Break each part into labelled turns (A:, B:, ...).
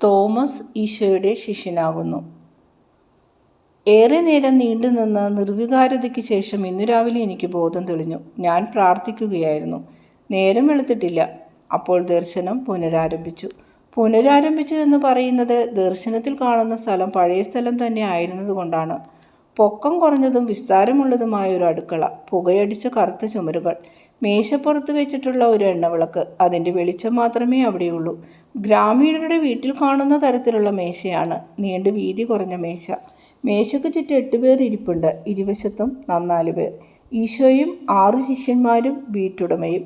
A: Thomas ഈശോയുടെ ശിഷ്യനാകുന്നു. ഏറെ നേരം നീണ്ടുനിന്ന നിർവികാരതയ്ക്ക് ശേഷം ഇന്നു രാവിലെ എനിക്ക് ബോധം തെളിഞ്ഞു. ഞാൻ പ്രാർത്ഥിക്കുകയായിരുന്നു. നേരം വെളുത്തിട്ടില്ല. അപ്പോൾ ദർശനം പുനരാരംഭിച്ചു എന്ന് പറയുന്നത് ദർശനത്തിൽ കാണുന്ന സ്ഥലം പഴയ സ്ഥലം തന്നെ ആയിരുന്നതുകൊണ്ടാണ്. പൊക്കം കുറഞ്ഞതും വിസ്താരമുള്ളതുമായ ഒരു അടുക്കള, പുകയടിച്ച കറുത്ത ചുമരുകൾ, മേശപ്പുറത്ത് വെച്ചിട്ടുള്ള ഒരു എണ്ണവിളക്ക്. അതിൻ്റെ വെളിച്ചം മാത്രമേ അവിടെയുള്ളൂ. ഗ്രാമീണരുടെ വീട്ടിൽ കാണുന്ന തരത്തിലുള്ള മേശയാണ്. നീണ്ടു വീതി കുറഞ്ഞ മേശ. മേശയ്ക്ക് ചുറ്റും 8 പേർ ഇരിപ്പുണ്ട്. ഇരുവശത്തും 4 പേർ. ഈശോയും 6 ശിഷ്യന്മാരും വീട്ടുടമയും.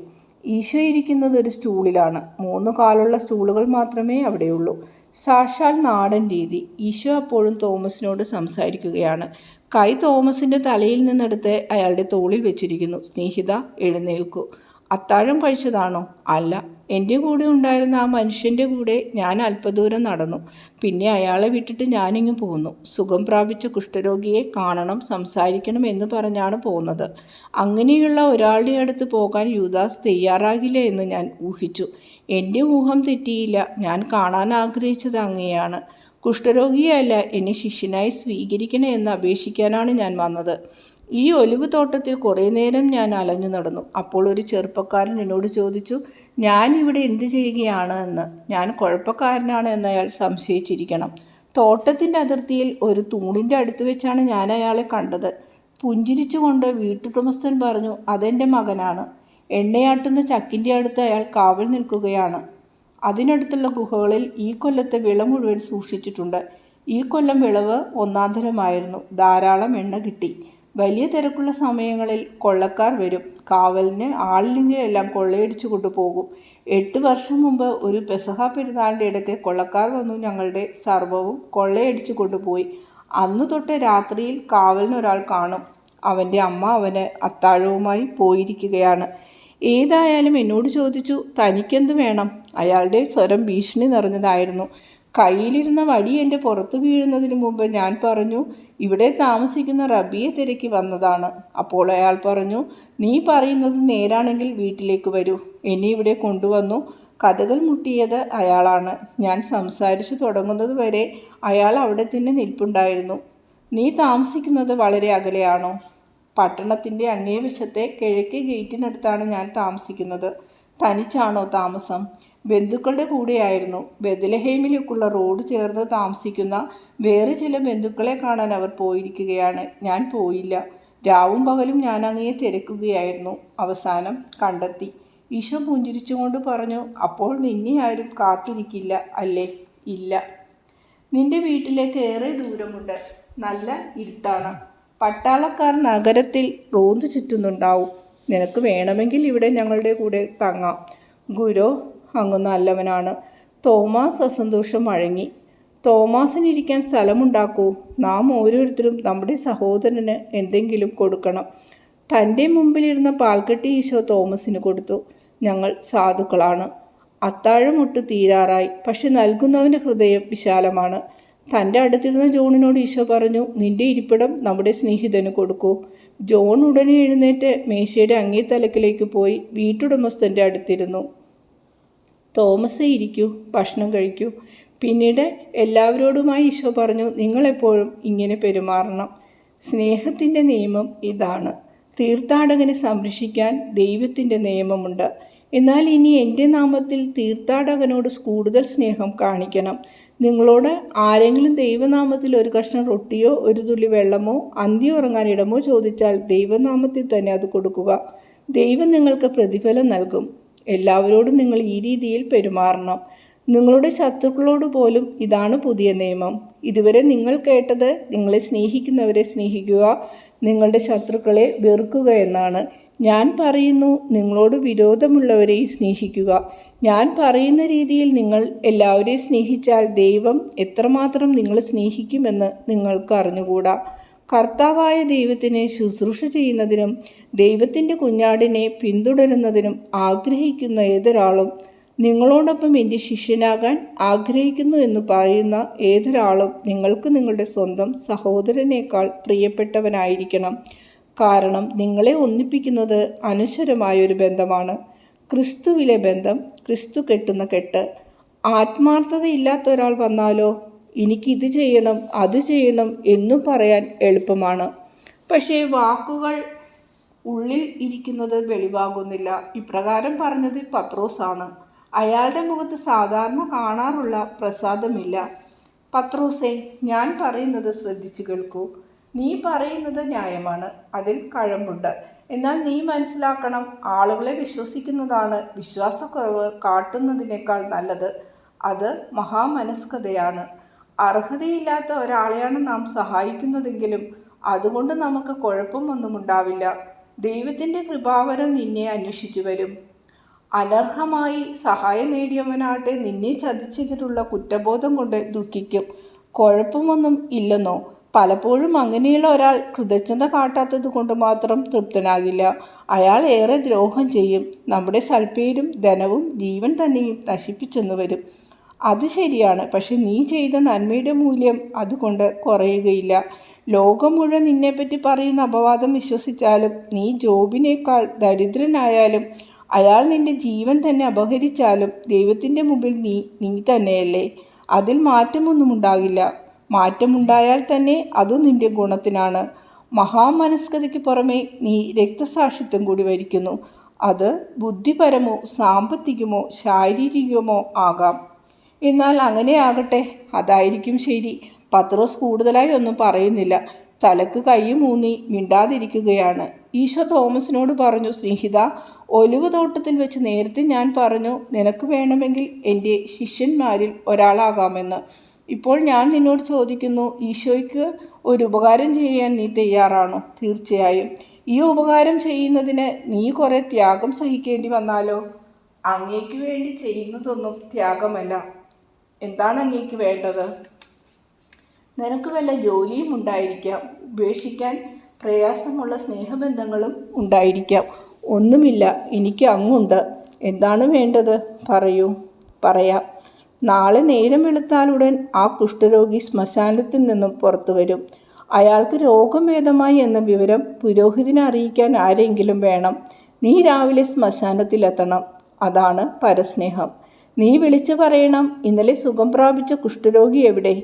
A: ഈശോ ഇരിക്കുന്നത് ഒരു സ്റ്റൂളിലാണ്. 3 കാലുള്ള സ്റ്റൂളുകൾ മാത്രമേ അവിടെയുള്ളൂ. സാക്ഷാൽ നാടൻ രീതി. ഈശോ അപ്പോഴും തോമസിനോട് സംസാരിക്കുകയാണ്. കൈ തോമസിൻ്റെ തലയിൽ നിന്നെടുത്ത് അയാളുടെ തോളിൽ വെച്ചിരിക്കുന്നു. സ്നേഹിത, എഴുന്നേൽക്കൂ. അത്താഴം കഴിച്ചതാണോ? അല്ല, എൻ്റെ കൂടെ ഉണ്ടായിരുന്ന ആ മനുഷ്യൻ്റെ കൂടെ ഞാൻ അല്പദൂരം നടന്നു. പിന്നെ അയാളെ വിട്ടിട്ട് ഞാനിങ്ങ് പോന്നു. സുഖം പ്രാപിച്ച കുഷ്ഠരോഗിയെ കാണണം, സംസാരിക്കണം എന്ന് പറഞ്ഞാണ് പോകുന്നത്. അങ്ങനെയുള്ള ഒരാളുടെ അടുത്ത് പോകാൻ യൂദാസ് തയ്യാറാകില്ല എന്ന് ഞാൻ ഊഹിച്ചു. എൻ്റെ ഊഹം തെറ്റിയില്ല. ഞാൻ കാണാൻ ആഗ്രഹിച്ചത് അങ്ങനെയാണ്. കുഷ്ഠരോഗിയല്ല, എന്നെ ശിഷ്യനായി സ്വീകരിക്കണേ എന്ന് അപേക്ഷിക്കാനാണ് ഞാൻ വന്നത്. ഈ ഒലിവ് തോട്ടത്തിൽ കുറേ നേരം ഞാൻ അലഞ്ഞു നടന്നു. അപ്പോൾ ഒരു ചെറുപ്പക്കാരൻ എന്നോട് ചോദിച്ചു, ഞാൻ ഇവിടെ എന്തു ചെയ്യുകയാണ് എന്ന്. ഞാൻ കുഴപ്പക്കാരനാണ് എന്ന് അയാൾ സംശയിച്ചിരിക്കണം. തോട്ടത്തിൻ്റെ അതിർത്തിയിൽ ഒരു തൂണിൻ്റെ അടുത്ത് വെച്ചാണ് ഞാൻ അയാളെ കണ്ടത്. പുഞ്ചിരിച്ചുകൊണ്ട് വീട്ടുടമസ്ഥൻ പറഞ്ഞു, അതെൻ്റെ മകനാണ്. എണ്ണയാട്ടുന്ന ചക്കിൻ്റെ അടുത്ത് അയാൾ കാവൽ നിൽക്കുകയാണ്. അതിനടുത്തുള്ള ഗുഹകളിൽ ഈ കൊല്ലത്തെ വിള മുഴുവൻ സൂക്ഷിച്ചിട്ടുണ്ട്. ഈ കൊല്ലം വിളവ് ഒന്നാന്തരമായിരുന്നു. ധാരാളം എണ്ണ കിട്ടി. വലിയ തിരക്കുള്ള സമയങ്ങളിൽ കൊള്ളക്കാർ വരും. കാവലിന് ആളില്ലെങ്കിൽ എല്ലാം കൊള്ളയടിച്ചു കൊണ്ടുപോകും. 8 വർഷം മുമ്പ് ഒരു പെസഹ പെരുന്നാളിൻ്റെ ഇടയ്ക്ക് കൊള്ളക്കാർ വന്നു ഞങ്ങളുടെ സർവ്വവും കൊള്ളയടിച്ചു കൊണ്ടുപോയി. അന്നു തൊട്ട് രാത്രിയിൽ കാവലിനൊരാൾ കാണും. അവൻ്റെ അമ്മ അവന് അത്താഴവുമായി പോയിരിക്കുകയാണ്. ഏതായാലും എന്നോട് ചോദിച്ചു, തനിക്കെന്ത് വേണം? അയാളുടെ സ്വരം ഭീഷണി നിറഞ്ഞതായിരുന്നു. കയ്യിലിരുന്ന വടി എൻ്റെ പുറത്തു വീഴുന്നതിന് മുമ്പ് ഞാൻ പറഞ്ഞു, ഇവിടെ താമസിക്കുന്ന റബ്ബിയെ തിരക്കി വന്നതാണ്. അപ്പോൾ അയാൾ പറഞ്ഞു, നീ പറയുന്നത് നേരാണെങ്കിൽ വീട്ടിലേക്ക് വരൂ. എന്നെ ഇവിടെ കൊണ്ടുവന്നു. കഥകൾ മുട്ടിയത് അയാളാണ്. ഞാൻ സംസാരിച്ചു തുടങ്ങുന്നത് വരെ അയാൾ അവിടെ തന്നെ നിൽപ്പുണ്ടായിരുന്നു. നീ താമസിക്കുന്നത് വളരെ അകലെയാണോ? പട്ടണത്തിൻ്റെ അങ്ങേവശത്തെ കിഴക്കേ ഗേറ്റിനടുത്താണ് ഞാൻ താമസിക്കുന്നത്. തനിച്ചാണോ താമസം? ബന്ധുക്കളുടെ കൂടെയായിരുന്നു. ബെത്ലഹേമിലേക്കുള്ള റോഡ് ചേർന്ന് താമസിക്കുന്ന വേറെ ചില ബന്ധുക്കളെ കാണാൻ അവർ പോയിരിക്കുകയാണ്. ഞാൻ പോയില്ല. രാവും പകലും ഞാൻ അങ്ങയെ തിരക്കുകയായിരുന്നു. അവസാനം കണ്ടെത്തി. ഈശോ പുഞ്ചിരിച്ചുകൊണ്ട് പറഞ്ഞു, അപ്പോൾ നിന്നെ ആരും കാത്തിരിക്കില്ല അല്ലേ? ഇല്ല. നിന്റെ വീട്ടിലേക്ക് ഏറെ ദൂരമുണ്ട്. നല്ല ഇരുട്ടാണ്. പട്ടാളക്കാർ നഗരത്തിൽ റോന്തു ചുറ്റുന്നുണ്ടാവും. നിനക്ക് വേണമെങ്കിൽ ഇവിടെ ഞങ്ങളുടെ കൂടെ തങ്ങാം. ഗുരു അങ്ങ് നല്ലവനാണ്. തോമസ് അസന്തോഷം വഴങ്ങി. തോമസിനിരിക്കാൻ സ്ഥലമുണ്ടാക്കൂ. നാം ഓരോരുത്തരും നമ്മുടെ സഹോദരന് എന്തെങ്കിലും കൊടുക്കണം. തൻ്റെ മുമ്പിലിരുന്ന പാൽക്കട്ടി ഈശോ തോമസിന് കൊടുത്തു. ഞങ്ങൾ സാധുക്കളാണ്. അത്താഴമൊട്ട് തീരാറായി. പക്ഷെ നൽകുന്നവൻ്റെ ഹൃദയം വിശാലമാണ്. തൻ്റെ അടുത്തിരുന്ന ജോണിനോട് ഈശോ പറഞ്ഞു, നിന്റെ ഇരിപ്പിടം നമ്മുടെ സ്നേഹിതന് കൊടുക്കൂ. ജോൺ ഉടനെ എഴുന്നേറ്റ് മേശയുടെ അങ്ങേ തലക്കിലേക്ക് പോയി വീട്ടുടമസ്ഥൻ്റെ അടുത്തിരുന്നു. തോമസ്, ഇരിക്കൂ, ഭക്ഷണം കഴിക്കൂ. പിന്നീട് എല്ലാവരോടുമായി ഈശോ പറഞ്ഞു, നിങ്ങളെപ്പോഴും ഇങ്ങനെ പെരുമാറണം. സ്നേഹത്തിൻ്റെ നിയമം ഇതാണ്. തീർത്ഥാടകനെ സംരക്ഷിക്കാൻ ദൈവത്തിൻ്റെ നിയമമുണ്ട്. എന്നാൽ ഇനി എൻ്റെ നാമത്തിൽ തീർത്ഥാടകനോട് കൂടുതൽ സ്നേഹം കാണിക്കണം. നിങ്ങളോട് ആരെങ്കിലും ദൈവനാമത്തിൽ ഒരു കഷ്ണം റൊട്ടിയോ ഒരു തുള്ളി വെള്ളമോ അന്തി ഉറങ്ങാൻ ഇടമോ ചോദിച്ചാൽ ദൈവനാമത്തിൽ തന്നെ അത് കൊടുക്കുക. ദൈവം നിങ്ങൾക്ക് പ്രതിഫലം നൽകും. എല്ലാവരോടും നിങ്ങൾ ഈ രീതിയിൽ പെരുമാറണം. നിങ്ങളുടെ ശത്രുക്കളോട് പോലും ഇതാണ് പുതിയ നിയമം. ഇതുവരെ നിങ്ങൾ കേട്ടത് നിങ്ങളെ സ്നേഹിക്കുന്നവരെ സ്നേഹിക്കുക, നിങ്ങളുടെ ശത്രുക്കളെ വെറുക്കുക എന്നാണ്. ഞാൻ പറയുന്നു, നിങ്ങളോട് വിരോധമുള്ളവരെയും സ്നേഹിക്കുക. ഞാൻ പറയുന്ന രീതിയിൽ നിങ്ങൾ എല്ലാവരെയും സ്നേഹിച്ചാൽ ദൈവം എത്രമാത്രം നിങ്ങളെ സ്നേഹിക്കുമെന്ന് നിങ്ങൾക്ക് അറിഞ്ഞുകൂടാ. കർത്താവായ ദൈവത്തിനെ ശുശ്രൂഷ ചെയ്യുന്നതിനും ദൈവത്തിൻ്റെ കുഞ്ഞാടിനെ പിന്തുടരുന്നതിനും ആഗ്രഹിക്കുന്ന ഏതൊരാളും, നിങ്ങളോടൊപ്പം എൻ്റെ ശിഷ്യനാകാൻ ആഗ്രഹിക്കുന്നു എന്ന് പറയുന്ന ഏതൊരാളും നിങ്ങൾക്ക് നിങ്ങളുടെ സ്വന്തം സഹോദരനേക്കാൾ പ്രിയപ്പെട്ടവനായിരിക്കണം. കാരണം നിങ്ങളെ ഒന്നിപ്പിക്കുന്നത് അനശ്വരമായൊരു ബന്ധമാണ്. ക്രിസ്തുവിലെ ബന്ധം, ക്രിസ്തു കെട്ടുന്ന കെട്ട്. ആത്മാർത്ഥതയില്ലാത്ത ഒരാൾ വന്നാലോ എനിക്കിത് ചെയ്യണം അത് ചെയ്യണം എന്നും പറയാൻ എളുപ്പമാണ്. പക്ഷേ വാക്കുകൾ ഉള്ളിൽ ഇരിക്കുന്നത് വെളിവാകുന്നില്ല. ഇപ്രകാരം പറഞ്ഞത് പത്രോസാണ്. അയാളുടെ മുഖത്ത് സാധാരണ കാണാറുള്ള പ്രസാദമില്ല. പത്രോസേ, ഞാൻ പറയുന്നത് ശ്രദ്ധിച്ചു കേൾക്കൂ. നീ പറയുന്നത് ന്യായമാണ്, അതിൽ കഴമ്പുണ്ട്. എന്നാൽ നീ മനസ്സിലാക്കണം, ആളുകളെ വിശ്വസിക്കുന്നതാണ് വിശ്വാസക്കുറവ് കാട്ടുന്നതിനേക്കാൾ നല്ലത്. അത് മഹാമനസ്കതയാണ്. അർഹതയില്ലാത്ത ഒരാളെയാണ് നാം സഹായിക്കുന്നതെങ്കിലും അതുകൊണ്ട് നമുക്ക് കുഴപ്പമൊന്നുമുണ്ടാവില്ല. ദൈവത്തിൻ്റെ കൃപാവരം നിന്നെ അന്വേഷിച്ചു വരും. അനർഹമായി സഹായം നേടിയവനാട്ടെ നിന്നെ ചതിച്ചതിലുള്ള കുറ്റബോധം കൊണ്ട് ദുഃഖിക്കും. കുഴപ്പമൊന്നും ഇല്ലെന്നോ? പലപ്പോഴും അങ്ങനെയുള്ള ഒരാൾ കൃതജ്ഞത കാട്ടാത്തത് കൊണ്ട് മാത്രം തൃപ്തനാകില്ല. അയാൾ ഏറെ ദ്രോഹം ചെയ്യും. നമ്മുടെ സൽപ്പേരും ധനവും ജീവൻ തന്നെയും നശിപ്പിച്ചെന്ന് വരും. അത് ശരിയാണ്. പക്ഷെ നീ ചെയ്ത നന്മയുടെ മൂല്യം അതുകൊണ്ട് കുറയുകയില്ല. ലോകം മുഴുവൻ നിന്നെപ്പറ്റി പറയുന്ന അപവാദം വിശ്വസിച്ചാലും നീ ജോബിനേക്കാൾ ദരിദ്രനായാലും അയാൾ നിന്റെ ജീവൻ തന്നെ അപഹരിച്ചാലും ദൈവത്തിൻ്റെ മുമ്പിൽ നീ തന്നെയല്ലേ. അതിൽ മാറ്റമൊന്നും ഉണ്ടാകില്ല. മാറ്റമുണ്ടായാൽ തന്നെ അതും നിന്റെ ഗുണത്തിനാണ്. മഹാമനസ്കതയ്ക്ക് പുറമെ നീ രക്തസാക്ഷിത്വം കൂടി വരിക്കുന്നു. അത് ബുദ്ധിപരമോ സാമ്പത്തികമോ ശാരീരികമോ ആകാം. എന്നാൽ അങ്ങനെയാകട്ടെ, അതായിരിക്കും ശരി. പത്രോസ് കൂടുതലായി ഒന്നും പറയുന്നില്ല. തലക്ക് കൈയും ഊന്നി മിണ്ടാതിരിക്കുകയാണ്. ഈശോ തോമസിനോട് പറഞ്ഞു, സ്നേഹിത, ഒലിവ് തോട്ടത്തിൽ വെച്ച് നേരത്തെ ഞാൻ പറഞ്ഞു നിനക്ക് വേണമെങ്കിൽ എൻ്റെ ശിഷ്യന്മാരിൽ ഒരാളാകാമെന്ന്. ഇപ്പോൾ ഞാൻ നിന്നോട് ചോദിക്കുന്നു, ഈശോയ്ക്ക് ഒരു ഉപകാരം ചെയ്യാൻ നീ തയ്യാറാണോ? തീർച്ചയായും. ഈ ഉപകാരം ചെയ്യുന്നതിന് നീ കുറേ ത്യാഗം സഹിക്കേണ്ടി വന്നാലോ? അങ്ങേക്ക് വേണ്ടി ചെയ്യുന്നതൊന്നും ത്യാഗമല്ല. എന്താണ് അങ്ങേക്ക് വേണ്ടത്? നിനക്ക് വല്ല ജോലിയും ഉണ്ടായിരിക്കാം. ഉപേക്ഷിക്കാൻ പ്രയാസമുള്ള സ്നേഹബന്ധങ്ങളും ഉണ്ടായിരിക്കാം. ഒന്നുമില്ല, എനിക്ക് അങ്ങുണ്ട്. എന്താണ് വേണ്ടത്? പറയൂ. പറയാം. നാളെ നേരം വെളുത്താലുടൻ ആ കുഷ്ഠരോഗി ശ്മശാനത്തിൽ നിന്നും പുറത്തു വരും. അയാൾക്ക് രോഗം ഭേദമായി എന്ന വിവരം പുരോഹിതനെ അറിയിക്കാൻ ആരെങ്കിലും വേണം. നീ രാവിലെ ശ്മശാനത്തിലെത്തണം. അതാണ് പരസ്നേഹം. നീ വിളിച്ചു പറയണം, ഇന്നലെ സുഖം പ്രാപിച്ച കുഷ്ഠരോഗി എവിടെ?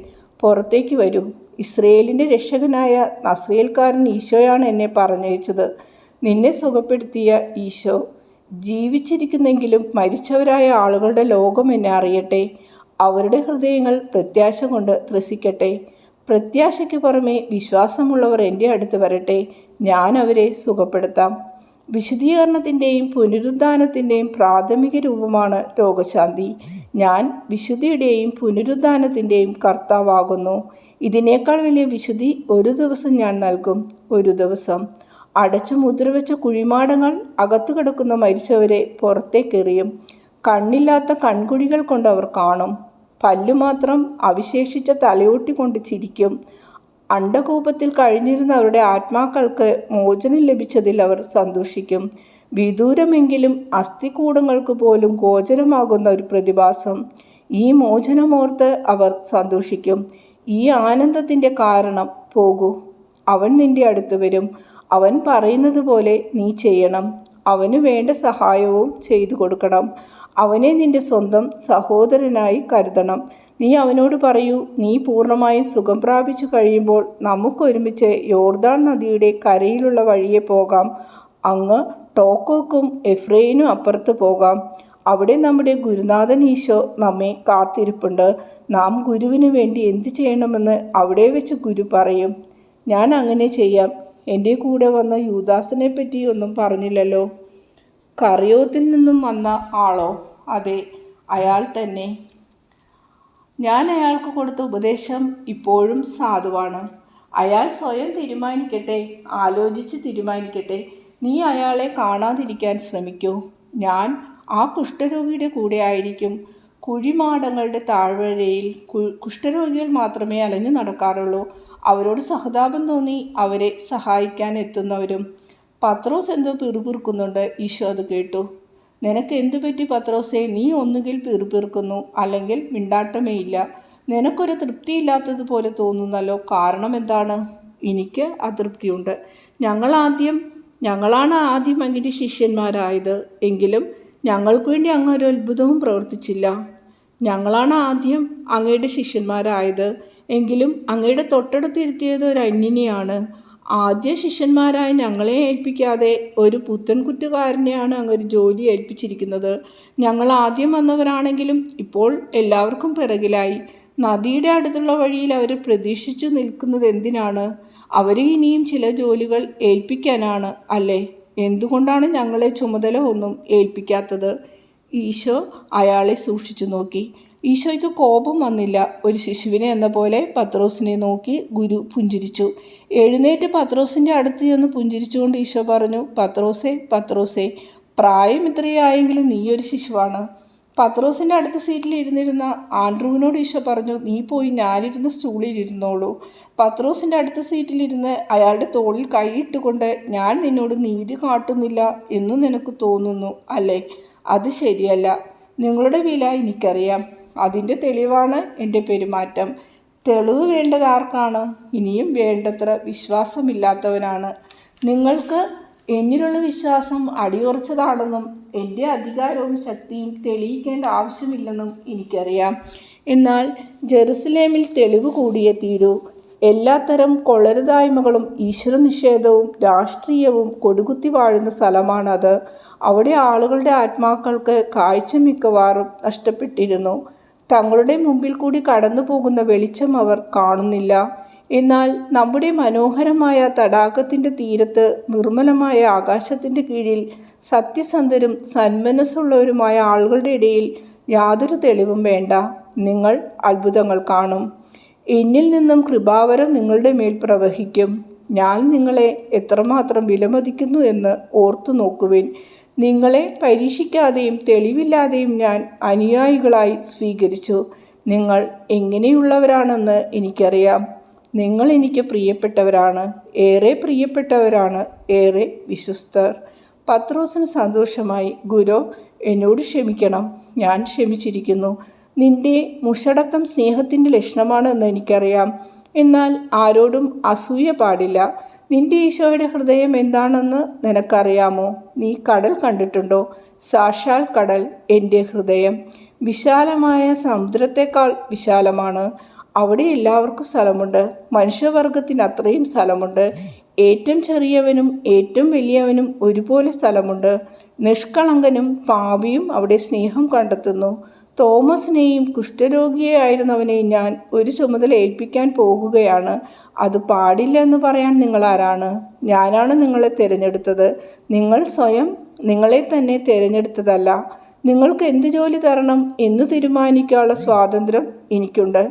A: പുറത്തേക്ക് വരൂ. ഇസ്രയേലിൻ്റെ രക്ഷകനായ നസ്രയേൽക്കാരൻ ഈശോയാണ് എന്നെ പറഞ്ഞയച്ചത്. നിന്നെ സുഖപ്പെടുത്തിയ ഈശോ. ജീവിച്ചിരിക്കുന്നെങ്കിലും മരിച്ചവരായ ആളുകളുടെ ലോകം എന്നെ അറിയട്ടെ. അവരുടെ ഹൃദയങ്ങൾ പ്രത്യാശ കൊണ്ട് ത്രസിക്കട്ടെ. പ്രത്യാശയ്ക്ക് പുറമെ വിശ്വാസമുള്ളവർ എൻ്റെ അടുത്ത് വരട്ടെ. ഞാൻ അവരെ സുഖപ്പെടുത്താം. വിശുദ്ധീകരണത്തിൻ്റെയും പുനരുദ്ധാനത്തിൻ്റെയും പ്രാഥമിക രൂപമാണ് രോഗശാന്തി. ഞാൻ വിശുദ്ധിയുടെയും പുനരുദ്ധാനത്തിൻ്റെയും കർത്താവാകുന്നു. ഇതിനേക്കാൾ വലിയ വിശുദ്ധി ഒരു ദിവസം ഞാൻ നൽകും. ഒരു ദിവസം. അടച്ചു മുദ്രവെച്ച കുഴിമാടങ്ങൾ അകത്തു കിടക്കുന്ന മരിച്ചവരെ പുറത്തേക്കെറിയും. കണ്ണില്ലാത്ത കൺകുഴികൾ കൊണ്ട് അവർ കാണും. പല്ലു മാത്രം അവശേഷിച്ച തലയോട്ടി കൊണ്ട് ചിരിക്കും. അണ്ഡകൂപത്തിൽ കഴിഞ്ഞിരുന്ന അവരുടെ ആത്മാക്കൾക്ക് മോചനം ലഭിച്ചതിൽ അവർ സന്തോഷിക്കും. വിദൂരമെങ്കിലും അസ്ഥികൂടങ്ങൾക്ക് പോലും ഗോചരമാകുന്ന ഒരു പ്രതിഭാസം. ഈ മോചനമോർത്ത് അവർ സന്തോഷിക്കും. ഈ ആനന്ദത്തിൻ്റെ കാരണം. പോകൂ, അവൻ നിന്റെ അടുത്ത് വരും. അവൻ പറയുന്നത് പോലെ നീ ചെയ്യണം. അവന് വേണ്ട സഹായവും ചെയ്തു കൊടുക്കണം. അവനെ നിന്റെ സ്വന്തം സഹോദരനായി കരുതണം. നീ അവനോട് പറയൂ, നീ പൂർണ്ണമായും സുഖം പ്രാപിച്ചു കഴിയുമ്പോൾ നമുക്കൊരുമിച്ച് യോർദാൻ നദിയുടെ കരയിലുള്ള വഴിയെ പോകാം. അങ്ങ് ടോക്കോക്കും എഫ്രൈനും അപ്പുറത്ത് പോകാം. അവിടെ നമ്മുടെ ഗുരുനാഥൻ ഈശോ നമ്മെ കാത്തിരിപ്പുണ്ട്. നാം ഗുരുവിന് വേണ്ടി എന്ത് ചെയ്യണമെന്ന് അവിടെ വെച്ച് ഗുരു പറയും. ഞാൻ അങ്ങനെ ചെയ്യാം. എൻ്റെ കൂടെ വന്ന യൂദാസിനെ പറ്റി ഒന്നും പറഞ്ഞില്ലല്ലോ. കറിയോത്തിൽ നിന്നും വന്ന ആളോ? അതെ, അയാൾ തന്നെ. ഞാൻ അയാൾക്ക് കൊടുത്ത ഉപദേശം ഇപ്പോഴും സാധുവാണ്. അയാൾ സ്വയം തീരുമാനിക്കട്ടെ, ആലോചിച്ച് തീരുമാനിക്കട്ടെ. നീ അയാളെ കാണാതിരിക്കാൻ ശ്രമിക്കൂ. ഞാൻ ആ കുഷ്ഠരോഗിയുടെ കൂടെ ആയിരിക്കും. കുഴിമാടങ്ങളുടെ താഴ്വരയിൽ കുഷ്ഠരോഗികൾ മാത്രമേ അലഞ്ഞു നടക്കാറുള്ളൂ. അവരോട് സഹതാപം തോന്നി അവരെ സഹായിക്കാൻ എത്തുന്നവരും. പത്രോസ് എന്തോ പിറുപിറുക്കുന്നുണ്ട്. ഈശോ അത് കേട്ടു. നിനക്ക് എന്തു പറ്റി പത്രോസേ? നീ ഒന്നുകിൽ പിറുപിറുക്കുന്നു, അല്ലെങ്കിൽ മിണ്ടാട്ടമേ ഇല്ല. നിനക്കൊരു തൃപ്തിയില്ലാത്തതുപോലെ തോന്നുന്നല്ലോ. കാരണം എന്താണ്? എനിക്ക് അതൃപ്തിയുണ്ട്. ഞങ്ങളാണ് ആദ്യം അങ്ങയുടെ ശിഷ്യന്മാരായത്. എങ്കിലും ഞങ്ങൾക്ക് വേണ്ടി അങ്ങ് ഒരു അത്ഭുതവും പ്രവർത്തിച്ചില്ല. ഞങ്ങളാണ് ആദ്യം അങ്ങയുടെ ശിഷ്യന്മാരായത്. എങ്കിലും അങ്ങയുടെ തൊട്ടടുത്തിരുത്തിയത് ഒരു അന്യനെയാണ്. ആദ്യ ശിഷ്യന്മാരായ ഞങ്ങളെ ഏൽപ്പിക്കാതെ ഒരു പുത്തൻകുറ്റുകാരനെയാണ് അങ്ങൊരു ജോലി ഏൽപ്പിച്ചിരിക്കുന്നത്. ഞങ്ങൾ ആദ്യം വന്നവരാണെങ്കിലും ഇപ്പോൾ എല്ലാവർക്കും പിറകിലായി. നദിയുടെ അടുത്തുള്ള വഴിയിൽ അവർ പ്രതീക്ഷിച്ചു നിൽക്കുന്നത് എന്തിനാണ്? അവരെ ഇനിയും ചില ജോലികൾ ഏൽപ്പിക്കാനാണ് അല്ലേ? എന്തുകൊണ്ടാണ് ഞങ്ങളെ ചുമതല ഒന്നും ഏൽപ്പിക്കാത്തത്? ഈശോ അയാളെ സൂക്ഷിച്ചു നോക്കി. ഈശോയ്ക്ക് കോപം വന്നില്ല. ഒരു ശിശുവിനെ എന്ന പോലെ പത്രോസിനെ നോക്കി ഗുരു പുഞ്ചിരിച്ചു. എഴുന്നേറ്റ് പത്രോസിൻ്റെ അടുത്ത് ചെന്ന് പുഞ്ചിരിച്ചുകൊണ്ട് ഈശോ പറഞ്ഞു, പത്രോസേ പത്രോസേ, പ്രായം ഇത്രയായെങ്കിലും നീയൊരു ശിശുവാണ്. പത്രോസിൻ്റെ അടുത്ത സീറ്റിൽ ഇരുന്നിരുന്ന ആൻഡ്രൂവിനോട് ഈശോ പറഞ്ഞു, നീ പോയി ഞാനിരുന്ന സ്റ്റൂളിൽ ഇരുന്നോളൂ. പത്രോസിൻ്റെ അടുത്ത സീറ്റിലിരുന്ന് അയാളുടെ തോളിൽ കൈയിട്ടുകൊണ്ട്, ഞാൻ നിന്നോട് നീതി കാട്ടുന്നില്ല എന്നു നിനക്ക് തോന്നുന്നു അല്ലേ? അത് ശരിയല്ല. നിങ്ങളുടെ വില എനിക്കറിയാം. അതിൻ്റെ തെളിവാണ് എൻ്റെ പെരുമാറ്റം. തെളിവ് വേണ്ടത് ആർക്കാണ്? ഇനിയും വേണ്ടത്ര വിശ്വാസമില്ലാത്തവനാണ്. നിങ്ങൾക്ക് എന്നിലുള്ള വിശ്വാസം അടിയുറച്ചതാണെന്നും എൻ്റെ അധികാരവും ശക്തിയും തെളിയിക്കേണ്ട ആവശ്യമില്ലെന്നും എനിക്കറിയാം. എന്നാൽ ജെറുസലേമിൽ തെളിവ് കൂടിയേ തീരൂ. എല്ലാത്തരം കൊള്ളരുതായ്മകളും ഈശ്വരനിഷേധവും രാഷ്ട്രീയവും കൊടുകുത്തി വാഴുന്ന സ്ഥലമാണത്. അവിടെ ആളുകളുടെ ആത്മാക്കൾക്ക് കാഴ്ച മിക്കവാറും നഷ്ടപ്പെട്ടിരുന്നു. തങ്ങളുടെ മുമ്പിൽ കൂടി കടന്നു പോകുന്ന വെളിച്ചം അവർ കാണുന്നില്ല. എന്നാൽ നമ്മുടെ മനോഹരമായ തടാകത്തിൻ്റെ തീരത്ത്, നിർമ്മലമായ ആകാശത്തിൻ്റെ കീഴിൽ, സത്യസന്ധരും സന്മനസ്സുള്ളവരുമായ ആളുകളുടെ ഇടയിൽ യാതൊരു തെളിവും വേണ്ട. നിങ്ങൾ അത്ഭുതങ്ങൾ കാണും. എന്നിൽ നിന്നും കൃപാവരം നിങ്ങളുടെ മേൽ പ്രവഹിക്കും. ഞാൻ നിങ്ങളെ എത്രമാത്രം വിലമതിക്കുന്നു എന്ന് ഓർത്തു നോക്കുവിൻ. നിങ്ങളെ പരീക്ഷിക്കാതെയും തെളിവില്ലാതെയും ഞാൻ അനുയായികളായി സ്വീകരിച്ചു. നിങ്ങൾ എങ്ങനെയുള്ളവരാണെന്ന് എനിക്കറിയാം. നിങ്ങൾ എനിക്ക് പ്രിയപ്പെട്ടവരാണ്, ഏറെ പ്രിയപ്പെട്ടവരാണ്, ഏറെ വിശ്വസ്തർ. പത്രോസിന് സന്തോഷമായി. ഗുരു, എന്നോട് ക്ഷമിക്കണം, ഞാൻ ക്ഷമിച്ചിരിക്കുന്നു. നിന്റെ മുഷടത്തം സ്നേഹത്തിൻ്റെ ലക്ഷണമാണെന്ന് എനിക്കറിയാം. എന്നാൽ ആരോടും അസൂയ പാടില്ല. നിന്റെ ഈശോയുടെ ഹൃദയം എന്താണെന്ന് നിനക്കറിയാമോ? നീ കടൽ കണ്ടിട്ടുണ്ടോ? സാക്ഷാൽ കടൽ എൻ്റെ ഹൃദയം. വിശാലമായ സമുദ്രത്തേക്കാൾ വിശാലമാണ്. അവിടെ എല്ലാവർക്കും സ്ഥലമുണ്ട്. മനുഷ്യവർഗത്തിന് അത്രയും സ്ഥലമുണ്ട്. ഏറ്റവും ചെറിയവനും ഏറ്റവും വലിയവനും ഒരുപോലെ സ്ഥലമുണ്ട്. നിഷ്കളങ്കനും പാപിയും അവിടെ സ്നേഹം കണ്ടെത്തുന്നു. തോമസിനെയും കുഷ്ഠരോഗിയായിരുന്നവനെയും ഞാൻ ഒരു ചുമതല ഏൽപ്പിക്കാൻ പോകുകയാണ്. അത് പാടില്ല എന്ന് പറയാൻ നിങ്ങളാരാണ്? ഞാനാണ് നിങ്ങളെ തിരഞ്ഞെടുത്തത്. നിങ്ങൾ സ്വയം നിങ്ങളെ തന്നെ തിരഞ്ഞെടുത്തതല്ല. നിങ്ങൾക്ക് എന്ത് ജോലി തരണം എന്ന് തീരുമാനിക്കാനുള്ള സ്വാതന്ത്ര്യം എനിക്കുണ്ട്.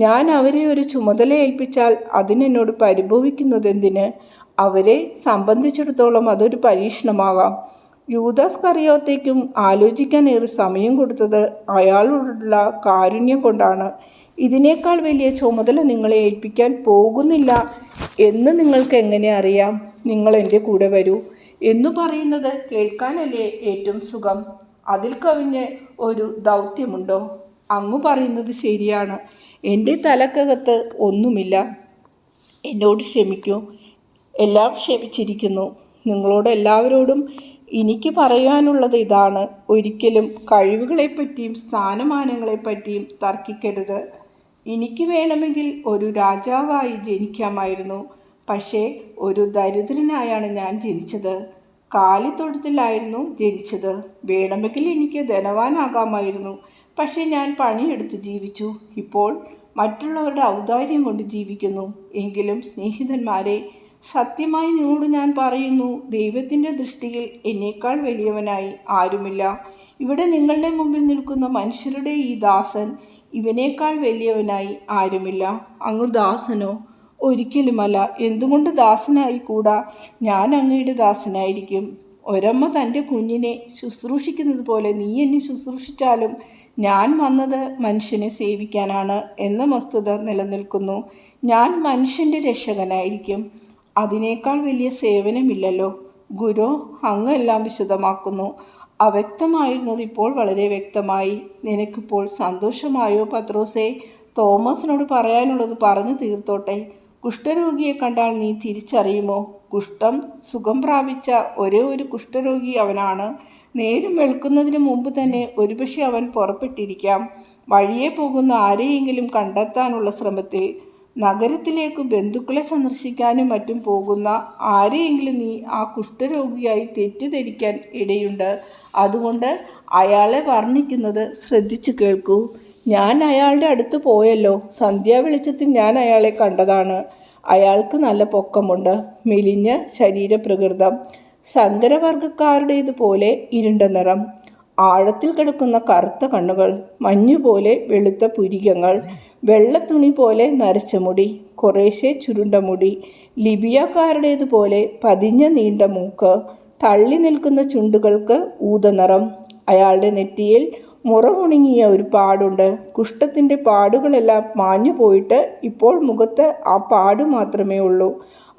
A: ഞാൻ അവരെ ഒരു ചുമതല ഏൽപ്പിച്ചാൽ അതിനെന്നോട് പരിഭവിക്കുന്നതെന്തിന്? അവരെ സംബന്ധിച്ചിടത്തോളം അതൊരു പരീക്ഷണമാകാം. യൂദാസ് കറിയോത്തേക്കും ആലോചിക്കാൻ ഏറെ സമയം കൊടുത്തത് അയാളോടുള്ള കാരുണ്യം കൊണ്ടാണ്. ഇതിനേക്കാൾ വലിയ ചുമതല നിങ്ങളെ ഏൽപ്പിക്കാൻ പോകുന്നില്ല എന്ന് നിങ്ങൾക്ക് എങ്ങനെ അറിയാം? നിങ്ങൾ എൻ്റെ കൂടെ വരൂ എന്നു പറയുന്നത് കേൾക്കാനല്ലേ ഏറ്റവും സുഖം? അതിൽ കവിഞ്ഞ് ഒരു ദൗത്യമുണ്ടോ? അങ്ങ് പറയുന്നത് ശരിയാണ്. എൻ്റെ തലക്കകത്ത് ഒന്നുമില്ല. എന്നോട് ക്ഷമിക്കൂ. എല്ലാം ക്ഷമിച്ചിരിക്കുന്നു. നിങ്ങളോട് എല്ലാവരോടും എനിക്ക് പറയാനുള്ളത് ഇതാണ്: ഒരിക്കലും കഴിവുകളെപ്പറ്റിയും സ്ഥാനമാനങ്ങളെപ്പറ്റിയും തർക്കിക്കരുത്. എനിക്ക് വേണമെങ്കിൽ ഒരു രാജാവായി ജനിക്കാമായിരുന്നു. പക്ഷേ ഒരു ദരിദ്രനായാണ് ഞാൻ ജനിച്ചത്. കാലിത്തൊഴുത്തിലായിരുന്നു ജനിച്ചത്. വേണമെങ്കിൽ എനിക്ക് ധനവാനാകാമായിരുന്നു. പക്ഷേ ഞാൻ പണിയെടുത്ത് ജീവിച്ചു. ഇപ്പോൾ മറ്റുള്ളവരുടെ ഔദാര്യം കൊണ്ട് ജീവിക്കുന്നു. എങ്കിലും സ്നേഹിതന്മാരെ, സത്യമായി നിങ്ങളോട് ഞാൻ പറയുന്നു, ദൈവത്തിൻ്റെ ദൃഷ്ടിയിൽ എന്നേക്കാൾ വലിയവനായി ആരുമില്ല. ഇവിടെ നിങ്ങളുടെ മുമ്പിൽ നിൽക്കുന്ന മനുഷ്യരുടെ ഈ ദാസൻ ഇവനേക്കാൾ വലിയവനായി ആരുമില്ല. അങ്ങ് ദാസനോ? ഒരിക്കലുമല്ല. എന്തുകൊണ്ട് ദാസനായി കൂടാ? ഞാൻ അങ്ങയുടെ ദാസനായിരിക്കും. ഒരമ്മ തൻ്റെ കുഞ്ഞിനെ ശുശ്രൂഷിക്കുന്നത് പോലെ നീ എന്നെ ശുശ്രൂഷിച്ചാലും ഞാൻ വന്നത് മനുഷ്യനെ സേവിക്കാനാണ് എന്ന വസ്തുത നിലനിൽക്കുന്നു. ഞാൻ മനുഷ്യൻ്റെ രക്ഷകനായിരിക്കും. അതിനേക്കാൾ വലിയ സേവനമില്ലല്ലോ. ഗുരു അങ്ങെല്ലാം വിശദമാക്കുന്നു. അവ്യക്തമായിരുന്നത് ഇപ്പോൾ വളരെ വ്യക്തമായി. നിനക്കിപ്പോൾ സന്തോഷമായോ പത്രോസേ? തോമസിനോട് പറയാനുള്ളത് പറഞ്ഞു തീർത്തോട്ടെ. കുഷ്ഠരോഗിയെ കണ്ടാൽ നീ തിരിച്ചറിയുമോ? കുഷ്ഠം സുഖം പ്രാപിച്ച ഒരേ ഒരു കുഷ്ഠരോഗി അവനാണ്. നേരം വെളുക്കുന്നതിന് മുമ്പ് തന്നെ ഒരുപക്ഷെ അവൻ പുറപ്പെട്ടിരിക്കാം, വഴിയെ പോകുന്ന ആരെയെങ്കിലും കണ്ടെത്താനുള്ള ശ്രമത്തിൽ. നഗരത്തിലേക്ക് ബന്ധുക്കളെ സന്ദർശിക്കാനും മറ്റും പോകുന്ന ആരെയെങ്കിലും നീ ആ കുഷ്ഠരോഗിയായി തെറ്റിദ്ധരിക്കാൻ ഇടയുണ്ട്. അതുകൊണ്ട് അയാളെ വർണ്ണിക്കുന്നത് ശ്രദ്ധിച്ചു കേൾക്കൂ. ഞാൻ അയാളുടെ അടുത്ത് പോയല്ലോ. സന്ധ്യാവെളിച്ചത്തിൽ ഞാൻ അയാളെ കണ്ടതാണ്. അയാൾക്ക് നല്ല പൊക്കമുണ്ട്, മെലിഞ്ഞ ശരീരപ്രകൃതം, സങ്കരവർഗക്കാരുടേതുപോലെ ഇരുണ്ട നിറം, ആഴത്തിൽ കിടക്കുന്ന കറുത്ത കണ്ണുകൾ, മഞ്ഞുപോലെ വെളുത്ത പുരികങ്ങൾ, വെള്ളത്തുണി പോലെ നരച്ച മുടി, കുറേശ്ശെ ചുരുണ്ട മുടി, ലിബിയക്കാരുടേതുപോലെ പതിഞ്ഞ നീണ്ട മൂക്ക്, തള്ളി നിൽക്കുന്ന ചുണ്ടുകൾക്ക് ഊതനിറം. അയാളുടെ നെറ്റിയിൽ മുറവുണങ്ങിയ ഒരു പാടുണ്ട്. കുഷ്ഠത്തിൻ്റെ പാടുകളെല്ലാം മാഞ്ഞു പോയിട്ട് ഇപ്പോൾ മുഖത്ത് ആ പാട് മാത്രമേ ഉള്ളൂ.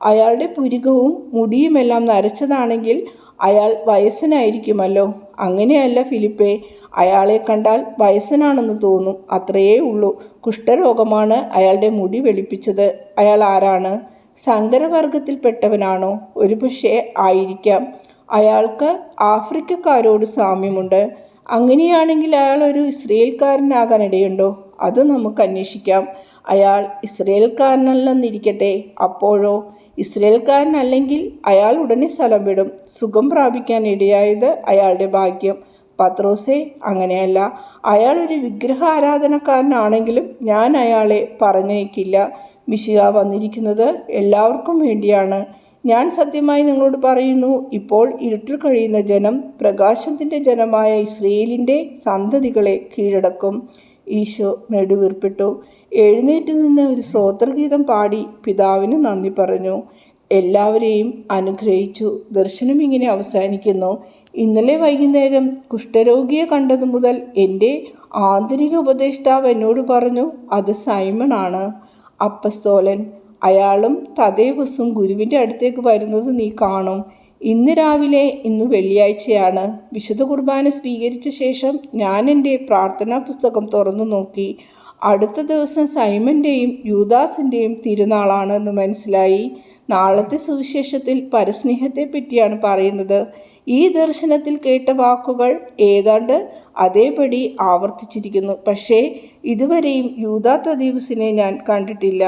A: അയാളുടെ പുരികവും മുടിയുമെല്ലാം നരച്ചതാണെങ്കിൽ അയാൾ വയസ്സനായിരിക്കുമല്ലോ. അങ്ങനെയല്ല ഫിലിപ്പേ, അയാളെ കണ്ടാൽ വയസ്സനാണെന്ന് തോന്നും, അത്രയേ ഉള്ളൂ. കുഷ്ഠരോഗമാണ് അയാളുടെ മുടി വെളുപ്പിച്ചത്. അയാൾ ആരാണ്? സങ്കരവർഗത്തിൽപ്പെട്ടവനാണോ? ഒരുപക്ഷെ ആയിരിക്കാം. അയാൾക്ക് ആഫ്രിക്കക്കാരോട് സാമ്യമുണ്ട്. അങ്ങനെയാണെങ്കിൽ അയാൾ ഒരു ഇസ്രയേൽക്കാരനാകാൻ ഇടയുണ്ടോ? അത് നമുക്ക് അന്വേഷിക്കാം. അയാൾ ഇസ്രയേൽക്കാരനല്ലെന്നിരിക്കട്ടെ, അപ്പോഴോ? ഇസ്രയേൽക്കാരനല്ലെങ്കിൽ അയാൾ ഉടനെ സ്ഥലം വിടും. സുഖം പ്രാപിക്കാൻ ഇടയായത് അയാളുടെ ഭാഗ്യം. പത്രോസേ, അങ്ങനെയല്ല. അയാൾ ഒരു വിഗ്രഹാരാധനക്കാരനാണെങ്കിലും ഞാൻ അയാളെ പറഞ്ഞയക്കില്ല. മിശിഹ വന്നിരിക്കുന്നത് എല്ലാവർക്കും വേണ്ടിയാണ്. ഞാൻ സത്യമായി നിങ്ങളോട് പറയുന്നു, ഇപ്പോൾ ഇരുട്ടിൽ കഴിയുന്ന ജനം പ്രകാശത്തിൻ്റെ ജനമായ ഇസ്രയേലിൻ്റെ സന്തതികളെ കീഴടക്കും. ഈശോ നെടുവീർപ്പിട്ടു. എഴുന്നേറ്റ് നിന്ന് ഒരു സ്തോത്രഗീതം പാടി പിതാവിന് നന്ദി പറഞ്ഞു. എല്ലാവരെയും അനുഗ്രഹിച്ചു. ദർശനം ഇങ്ങനെ അവസാനിക്കുന്നു. ഇന്നലെ വൈകുന്നേരം കുഷ്ഠരോഗിയെ കണ്ടതു മുതൽ എൻ്റെ ആന്തരിക ഉപദേഷ്ടാവ് എന്നോട് പറഞ്ഞു, അത് സൈമണാണ്, അപ്പസ്തോലൻ. അയാളും തദേവസും ഗുരുവിൻ്റെ അടുത്തേക്ക് വരുന്നത് നീ കാണും. ഇന്ന് രാവിലെ, ഇന്ന് വെള്ളിയാഴ്ചയാണ്, വിശുദ്ധ കുർബാന സ്വീകരിച്ച ശേഷം ഞാൻ എൻ്റെ പ്രാർത്ഥനാ പുസ്തകം തുറന്നു നോക്കി. അടുത്ത ദിവസം സൈമൻ്റെയും യൂദാസിൻ്റെയും തിരുനാളാണെന്ന് മനസ്സിലായി. നാളത്തെ സുവിശേഷത്തിൽ പരസ്നേഹത്തെ പറ്റിയാണ് പറയുന്നത്. ഈ ദർശനത്തിൽ കേട്ട വാക്കുകൾ ഏതാണ്ട് അതേപടി ആവർത്തിച്ചിരിക്കുന്നു. പക്ഷേ ഇതുവരെയും യൂദാ തദേവുസിനെ ഞാൻ കണ്ടിട്ടില്ല.